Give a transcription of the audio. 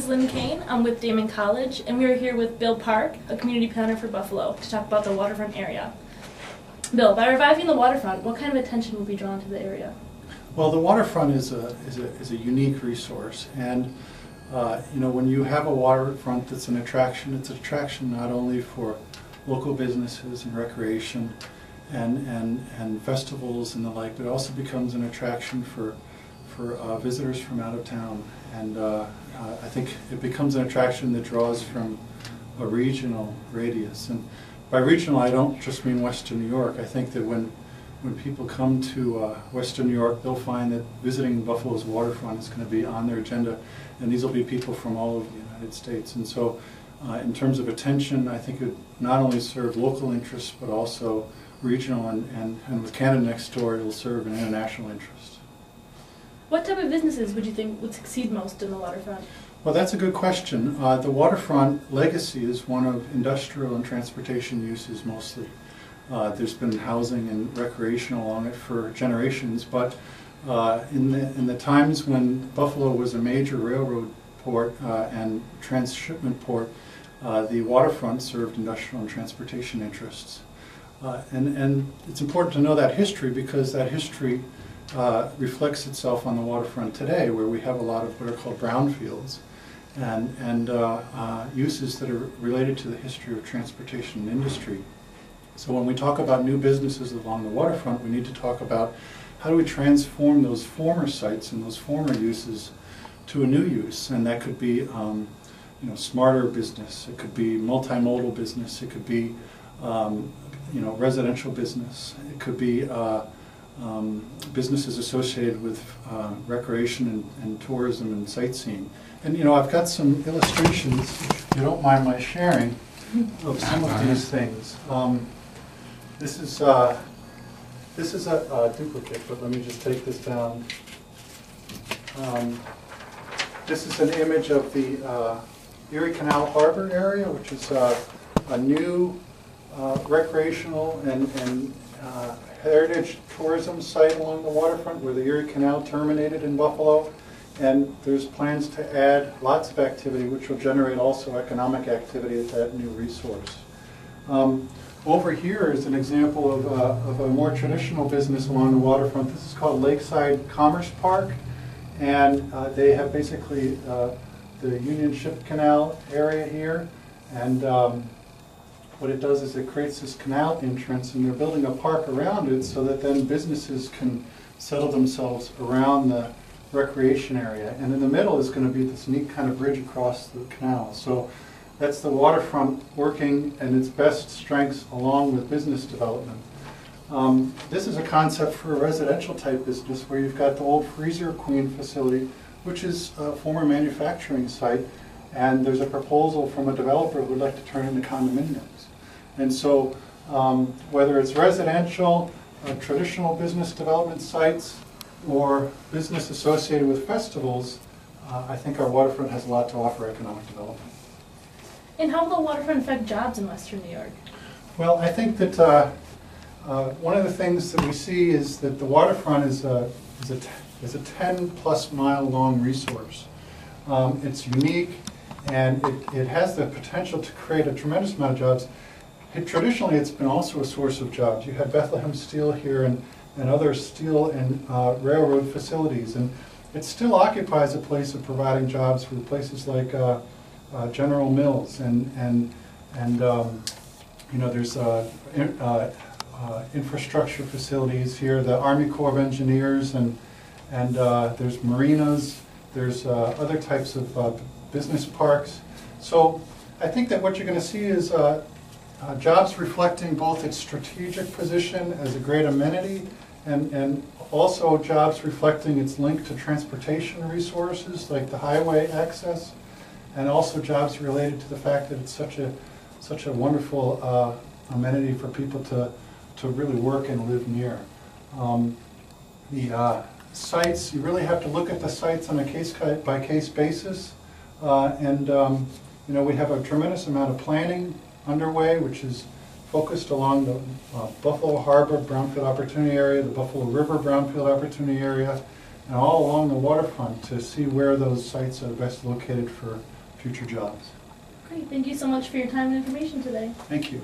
is Lynn Kane. I'm with Daemen College, and we are here with Bill Park, a community planner for Buffalo, to talk about the waterfront area. Bill, by reviving the waterfront, what kind of attention will be drawn to the area? Well, the waterfront is a unique resource, and when you have a waterfront that's an attraction, it's an attraction not only for local businesses and recreation and festivals and the like, but it also becomes an attraction for visitors from out of town. And I think it becomes an attraction that draws from a regional radius. And by regional, I don't just mean Western New York. I think that when people come to Western New York, they'll find that visiting Buffalo's waterfront is going to be on their agenda, and these will be people from all over the United States. And so in terms of attention, I think it would not only serve local interests, but also regional, and with Canada next door, it'll serve an international interest. What type of businesses would you think would succeed most in the waterfront? Well, that's a good question. The waterfront legacy is one of industrial and transportation uses mostly. There's been housing and recreation along it for generations, but in the times when Buffalo was a major railroad port and transshipment port, the waterfront served industrial and transportation interests. And it's important to know that history, because that history reflects itself on the waterfront today, where we have a lot of what are called brownfields and uses that are related to the history of transportation and industry. So when we talk about new businesses along the waterfront, we need to talk about how do we transform those former sites and those former uses to a new use. And that could be smarter business, it could be multimodal business, it could be residential business, it could be businesses associated with recreation and tourism and sightseeing. And I've got some illustrations, if you don't mind my sharing, of some of these things. This is a duplicate, but let me just take this down. This is an image of the Erie Canal Harbor area, which is a new recreational and heritage tourism site along the waterfront where the Erie Canal terminated in Buffalo. And there's plans to add lots of activity, which will generate also economic activity at that new resource. Over here is an example of a more traditional business along the waterfront. This is called Lakeside Commerce Park, and they have basically the Union Ship Canal area here, and what it does is it creates this canal entrance, and they're building a park around it so that then businesses can settle themselves around the recreation area. And in the middle is going to be this neat kind of bridge across the canal. So that's the waterfront working and its best strengths along with business development. This is a concept for a residential type business where you've got the old Freezer Queen facility, which is a former manufacturing site, and there's a proposal from a developer who would like to turn it into condominiums. And so whether it's residential, traditional business development sites, or business associated with festivals, I think our waterfront has a lot to offer economic development. And how will the waterfront affect jobs in Western New York? Well, I think that one of the things that we see is that the waterfront is a 10-plus mile long resource. It's unique, and it has the potential to create a tremendous amount of jobs. Traditionally, it's been also a source of jobs. You had Bethlehem Steel here and other steel and railroad facilities, and it still occupies a place of providing jobs for places like General Mills, and there's infrastructure facilities here, the Army Corps of Engineers, and there's marinas, there's other types of business parks. So I think that what you're going to see is jobs reflecting both its strategic position as a great amenity and also jobs reflecting its link to transportation resources like the highway access, and also jobs related to the fact that it's such a wonderful amenity for people to really work and live near. The sites, you really have to look at the sites on a case-by-case basis, we have a tremendous amount of planning underway, which is focused along the Buffalo Harbor Brownfield Opportunity Area, the Buffalo River Brownfield Opportunity Area, and all along the waterfront to see where those sites are best located for future jobs. Great, thank you so much for your time and information today. Thank you.